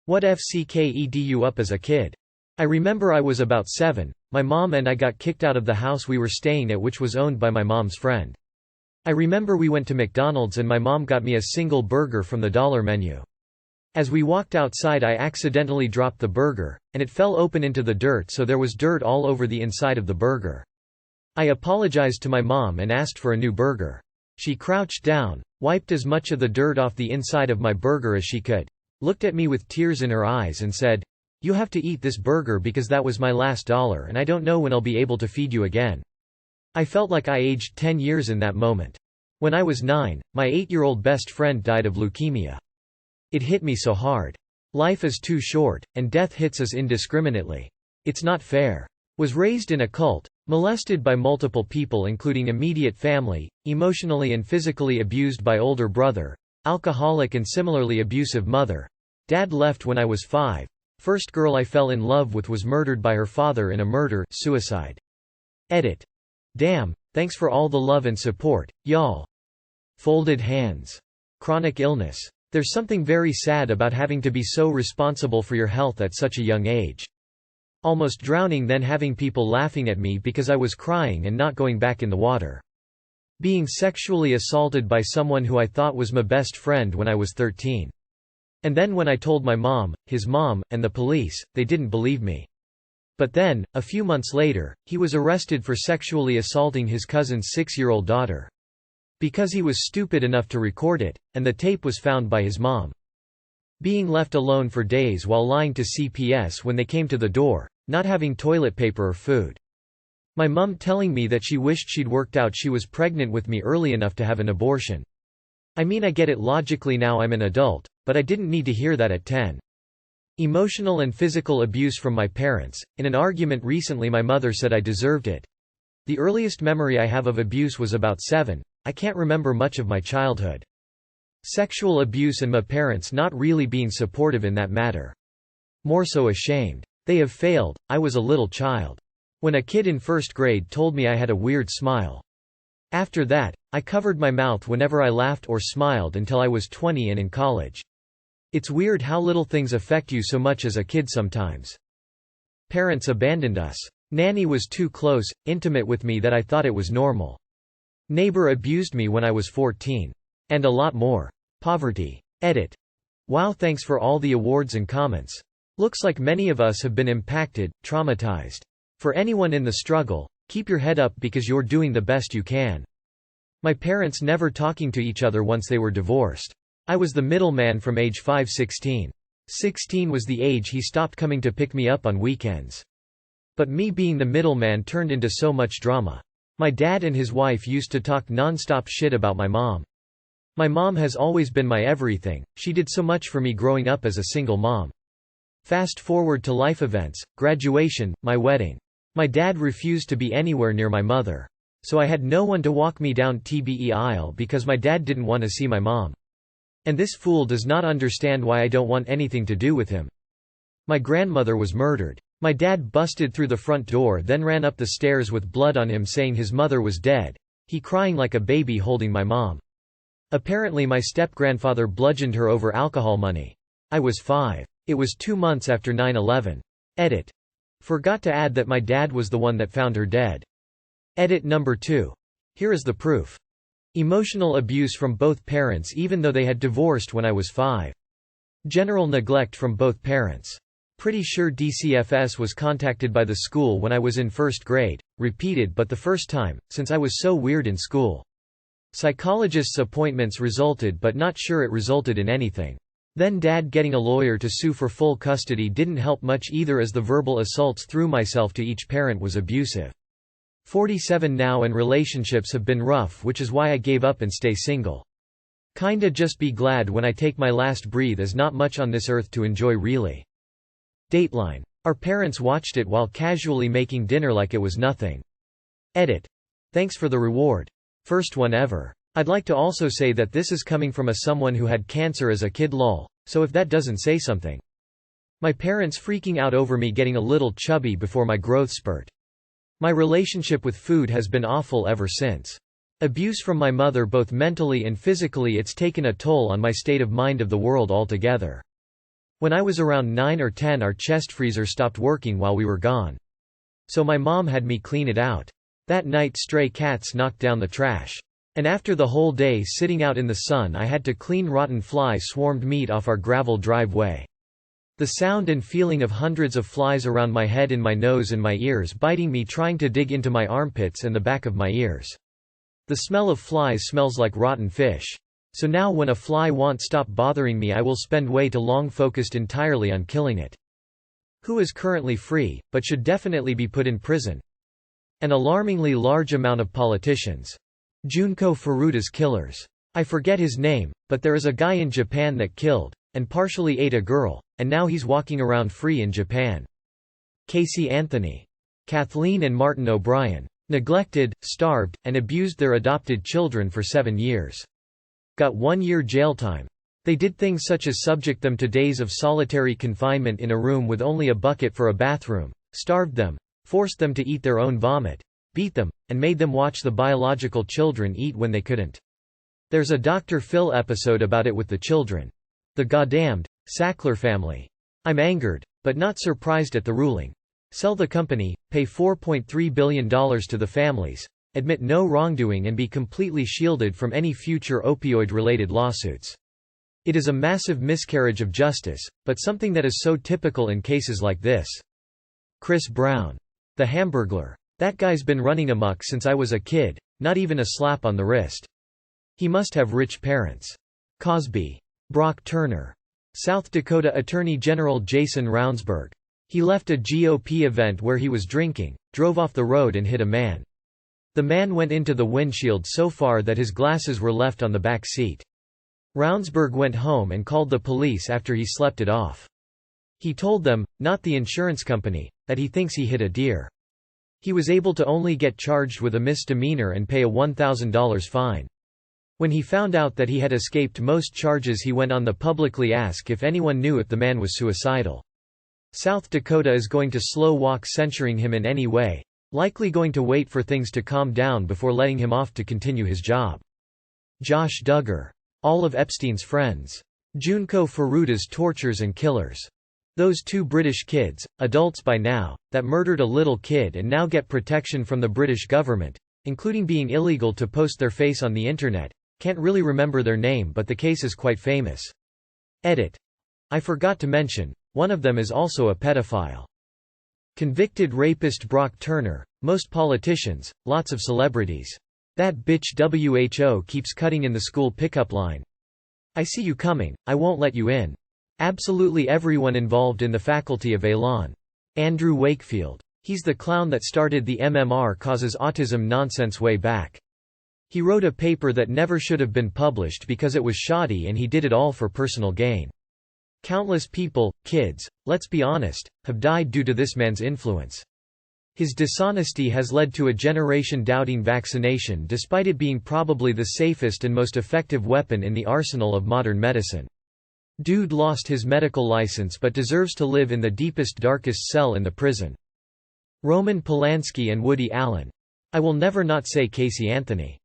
What cked you up as a kid? I remember I was about 7, my mom and I got kicked out of the house we were staying at, which was owned by my mom's friend. I remember we went to McDonald's and my mom got me a single burger from the dollar menu. As we walked outside I accidentally dropped the burger, and it fell open into the dirt, so there was dirt all over the inside of the burger. I apologized to my mom and asked for a new burger. She crouched down, wiped as much of the dirt off the inside of my burger as she could, looked at me with tears in her eyes and said, "You have to eat this burger because that was my last dollar and I don't know when I'll be able to feed you again." I felt like I aged 10 years in that moment. When I was 9, my 8-year-old best friend died of leukemia. It hit me so hard. Life is too short, and death hits us indiscriminately. It's not fair. Was raised in a cult, molested by multiple people including immediate family, emotionally and physically abused by older brother, alcoholic and similarly abusive mother. Dad left when I was 5. First girl I fell in love with was murdered by her father in a murder-suicide. Edit. Damn, thanks for all the love and support, y'all. Folded hands. Chronic illness. There's something very sad about having to be so responsible for your health at such a young age. Almost drowning, then having people laughing at me because I was crying and not going back in the water. Being sexually assaulted by someone who I thought was my best friend when I was 13. And then when I told my mom, his mom, and the police, they didn't believe me. But then, a few months later, he was arrested for sexually assaulting his cousin's 6-year-old daughter. Because he was stupid enough to record it, and the tape was found by his mom. Being left alone for days while lying to CPS when they came to the door, not having toilet paper or food. My mom telling me that she wished she'd worked out she was pregnant with me early enough to have an abortion. I mean, I get it logically now I'm an adult, but I didn't need to hear that at 10. Emotional and physical abuse from my parents. In an argument recently my mother said I deserved it. The earliest memory I have of abuse was about 7. I can't remember much of my childhood. Sexual abuse and my parents not really being supportive in that matter. More so ashamed. They have failed. I was a little child. When a kid in first grade told me I had a weird smile. After that, I covered my mouth whenever I laughed or smiled until I was 20 and in college. It's weird how little things affect you so much as a kid sometimes. Parents abandoned us. Nanny was too close, intimate with me that I thought it was normal. Neighbor abused me when I was 14. And a lot more. Poverty. Edit. Wow, thanks for all the awards and comments. Looks like many of us have been impacted, traumatized. For anyone in the struggle, keep your head up because you're doing the best you can. My parents never talking to each other once they were divorced. I was the middleman from age 5–16. 16 was the age he stopped coming to pick me up on weekends. But me being the middleman turned into so much drama. My dad and his wife used to talk non-stop shit about my mom. My mom has always been my everything, she did so much for me growing up as a single mom. Fast forward to life events, graduation, my wedding. My dad refused to be anywhere near my mother. So I had no one to walk me down TBE aisle because my dad didn't want to see my mom. And this fool does not understand why I don't want anything to do with him. My grandmother was murdered. My dad busted through the front door, then ran up the stairs with blood on him saying his mother was dead, he crying like a baby holding my mom. Apparently my step-grandfather bludgeoned her over alcohol money. I was 5. It was 2 months after 9/11. Edit. Forgot to add that my dad was the one that found her dead. Edit number 2. Here is the proof. Emotional abuse from both parents even though they had divorced when I was 5. General neglect from both parents. Pretty sure DCFS was contacted by the school when I was in first grade, repeated but the first time, since I was so weird in school. Psychologist's appointments resulted but not sure it resulted in anything. Then dad getting a lawyer to sue for full custody didn't help much either as the verbal assaults through myself to each parent was abusive. 47 now and relationships have been rough, which is why I gave up and stay single. Kinda just be glad when I take my last breathe as not much on this earth to enjoy really. Dateline. Our parents watched it while casually making dinner like it was nothing. Edit. Thanks for the reward. First one ever. I'd like to also say that this is coming from someone who had cancer as a kid lol, so if that doesn't say something. My parents freaking out over me getting a little chubby before my growth spurt. My relationship with food has been awful ever since. Abuse from my mother both mentally and physically, it's taken a toll on my state of mind of the world altogether. When I was around 9 or 10 our chest freezer stopped working while we were gone. So my mom had me clean it out. That night stray cats knocked down the trash. And after the whole day sitting out in the sun I had to clean rotten fly swarmed meat off our gravel driveway. The sound and feeling of hundreds of flies around my head, in my nose and my ears, biting me, trying to dig into my armpits and the back of my ears. The smell of flies smells like rotten fish. So now when a fly won't stop bothering me I will spend way too long focused entirely on killing it. Who is currently free, but should definitely be put in prison? An alarmingly large amount of politicians. Junko Furuta's killers. I forget his name, but there is a guy in Japan that killed, and partially ate a girl, and now he's walking around free in Japan. Casey Anthony. Kathleen and Martin O'Brien. Neglected, starved, and abused their adopted children for 7 years. Got 1 year jail time. They did things such as subject them to days of solitary confinement in a room with only a bucket for a bathroom, starved them, forced them to eat their own vomit, beat them, and made them watch the biological children eat when they couldn't. There's a Dr. Phil episode about it with the children. The goddamned Sackler family. I'm angered, but not surprised at the ruling. Sell the company, pay $4.3 billion to the families, admit no wrongdoing and be completely shielded from any future opioid-related lawsuits. It is a massive miscarriage of justice, but something that is so typical in cases like this. Chris Brown. The Hamburglar. That guy's been running amok since I was a kid, not even a slap on the wrist. He must have rich parents. Cosby. Brock Turner. South Dakota Attorney General Jason Ravnsborg. He left a GOP event where he was drinking, drove off the road and hit a man. The man went into the windshield so far that his glasses were left on the back seat. Ravnsborg went home and called the police after he slept it off. He told them, not the insurance company, that he thinks he hit a deer. He was able to only get charged with a misdemeanor and pay a $1,000 fine. When he found out that he had escaped most charges he went on to publicly ask if anyone knew if the man was suicidal. South Dakota is going to slow walk censuring him in any way, likely going to wait for things to calm down before letting him off to continue his job. Josh Duggar. All of Epstein's friends. Junko Furuta's tortures and killers. Those 2 British kids, adults by now, that murdered a little kid and now get protection from the British government, including being illegal to post their face on the internet. Can't really remember their name, but the case is quite famous. Edit. I forgot to mention, one of them is also a pedophile. Convicted rapist Brock Turner. Most politicians, lots of celebrities. That bitch WHO keeps cutting in the school pickup line. I see you coming, I won't let you in. Absolutely everyone involved in the faculty of Elon. Andrew Wakefield. He's the clown that started the MMR causes autism nonsense way back. He wrote a paper that never should have been published because it was shoddy and he did it all for personal gain. Countless people, kids, let's be honest, have died due to this man's influence. His dishonesty has led to a generation doubting vaccination despite it being probably the safest and most effective weapon in the arsenal of modern medicine. Dude lost his medical license but deserves to live in the deepest darkest cell in the prison. Roman Polanski and Woody Allen. I will never not say Casey Anthony.